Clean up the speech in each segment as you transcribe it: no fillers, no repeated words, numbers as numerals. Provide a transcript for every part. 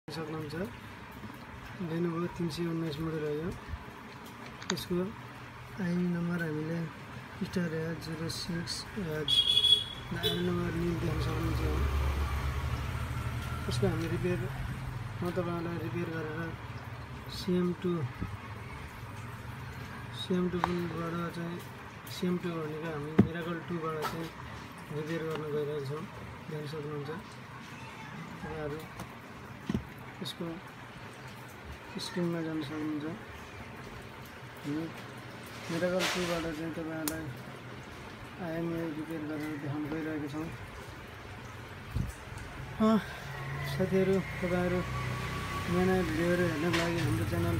सक्नुहुन्छ Lenovo 319 model हो यो यसको आइएम नम्बर हामीले स्टार 06 आइएम नम्बर नि देख्न सक्नुहुन्छ यसको हामी रिपेयर म तपाईहरुलाई रिपेयर गरेर CM2 बाट चाहिँ CM2 भनेको हामी मिराकल 2 बाट चाहिँ रिपेयर गर्न गइरहेका छौं देख्न सक्नुहुन्छ तपाईहरु यसको स्क्रिनमा जान सक्नुहुन्छ मिराकल 2 बाट चाहिँ तपाईहरुलाई आइएमआई रिपेयर गरेर देखाउन गइरहेको छौं साथीहरु तपाईहरु नयाँ भिडियोहरु हेर्नको लागि हाम्रो च्यानल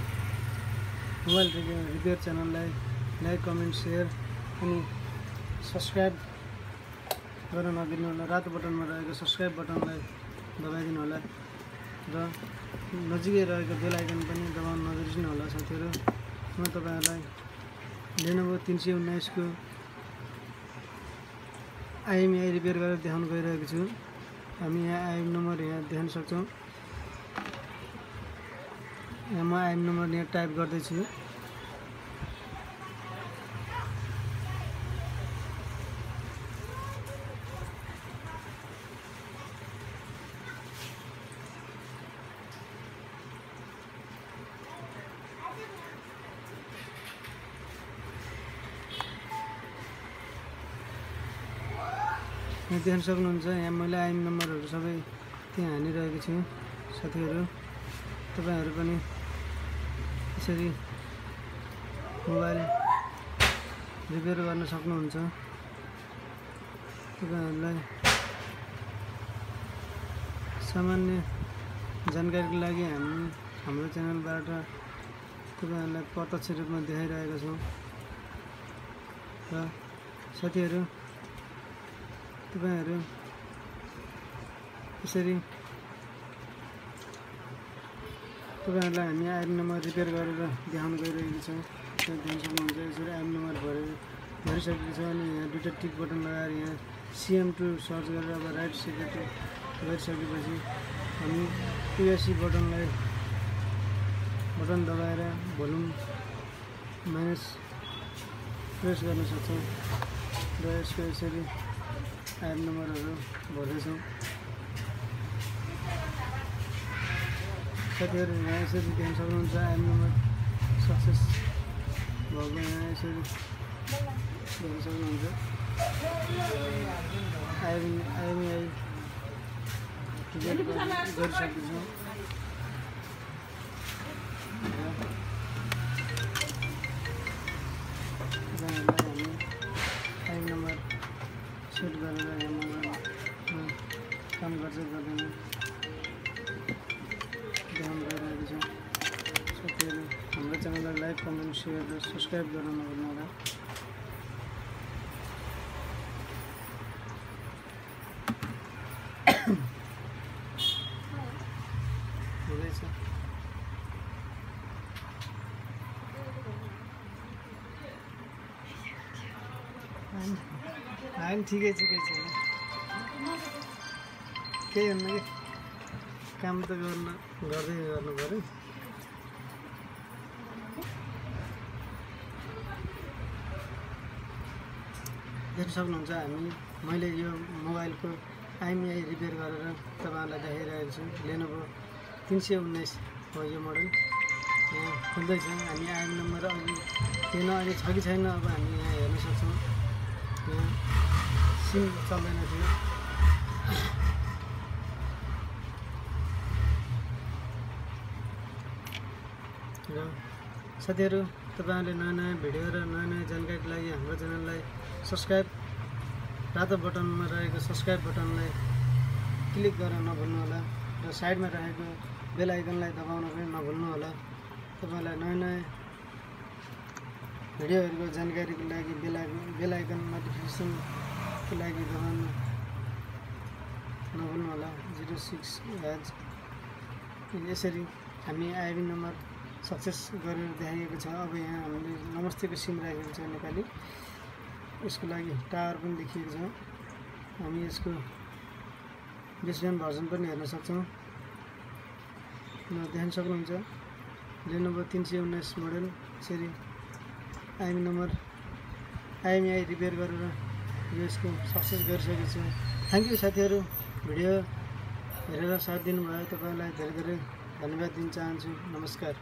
मोबाइल रिपेयर च्यानललाई लाइक कमेन्ट शेयर अनि सब्स्क्राइब गर्न नबिर्नु होला रातो बटनमा रहेको सब्स्क्राइब बटनलाई दबाइदिनु होला र नजिकै रहेको बेल आइकन पनि दबाउन नबिर्सनु होला साथीहरु म तपाईहरुलाई Lenovo 319 को आइएमआई रिपेयर गरेर देखाउन गइरहेको छु हामी यहाँ आइएम नम्बर यहाँ देख्न सक्छौं यहाँ म आइएम नम्बर यहाँ टाइप गर्दै छु यहाँ देख्न सक्नुहुन्छ यहाँ मैले आइएम नम्बरहरु सबै त्यहाँ हानिरहेको छु साथीहरु तपाईहरु पनि यसरी मोबाइल रिपेयर गर्न सक्नुहुन्छ तपाईहरुलाई सामान्य जानकारीको लागि हाम्रो च्यानलबाट तपाईहरुलाई प्रत्यक्ष रूपमा देखाइरहेका छौं र साथीहरु तपाईहरु यसरी तपाईहरुलाई हामी आइएम नम्बर रिपेयर गरेर देखाउन गइरहेको छौं त्यो देख्न सक्नुहुन्छ यसरी आइएम नम्बर भरिसकेको छ अनि यहाँ दुईटा टिक बटन लगाएर यहाँ CM2 सर्च गरेर अब राइट सिलेक्ट गरिसकेपछि हामी USB बटन दबाएर भोल्युम माइनस प्रेस गर्न सक्छौं र यसको यसरी आइएम नम्बरहरु भर्दैछौं साथीहरु यहाँ यसरी देख्न सक्नुहुन्छ आइएम नम्बर सक्सेस भएको यहाँ यसरी देख्न सक्नुहुन्छ आइएमआई गरिसकेको छौं आइएम नम्बर सेट गरेर यहाँ मोबाइलमा काम गर्छ गर्दैन देखाउन गइरहेको छ साथीहरु हाम्रो च्यानललाई लाइक कमेन्ट शेयर र सब्स्क्राइब गर्न नभुल्नु होला हुँदैछ होइन ठिकै छ केही हुन्न कि काम त गर्दै गर्नु पर्यो देख्न सक्नुहुन्छ मैले यो मोबाइलको आइएमआई रिपेयर गरेर तपाईहरुलाई देखाइरहेको छु Lenovo 319 हो यो मोडल यहाँ खुल्दैछ हामी आइएम नम्बर अघि थिएन अहिले छ कि छैन अब हामी यहाँ हेर्न सक्छौं यहाँ सिम चल्दैन थियो र साथीहरु तपाईहरुले नयाँ भिडियो र नयाँ जानकारीको लागि हाम्रो च्यानललाई सब्स्क्राइब रातो बटनमा रहेको सब्स्क्राइब बटनलाई क्लिक गर्न नभुल्नु होला र साइडमा रहेको बेल आइकनलाई दबाउन पनि नभुल्नु होला तपाईहरुलाई नयाँ भिडियोहरुको जानकारीको लागि बेल आइकन नोटिफिकेसनको लागि दबाउन नभुल्नु होला 06 यसरी हामी आइएम नम्बर सक्सेस गरेर देखाइएको छ अब यहाँ हामीले नमस्तेको सिम राखेको छ नेपाली यसको लागि टावर पनि देखिएको छ हामी यसको बेसब्यान्ड भर्जन पनि हेर्न सक्छौं देख्न सक्नुहुन्छ Lenovo 319 मोडल यसरी imei रिपेयर गरेर यसको सक्सेस गरिसकेको छु। थ्यांक यू साथीहरु, भिडियो हेरेर साथ दिनुभयो। तपाईलाई धेरै धेरै धन्यवाद दिन चाहन्छु। नमस्कार।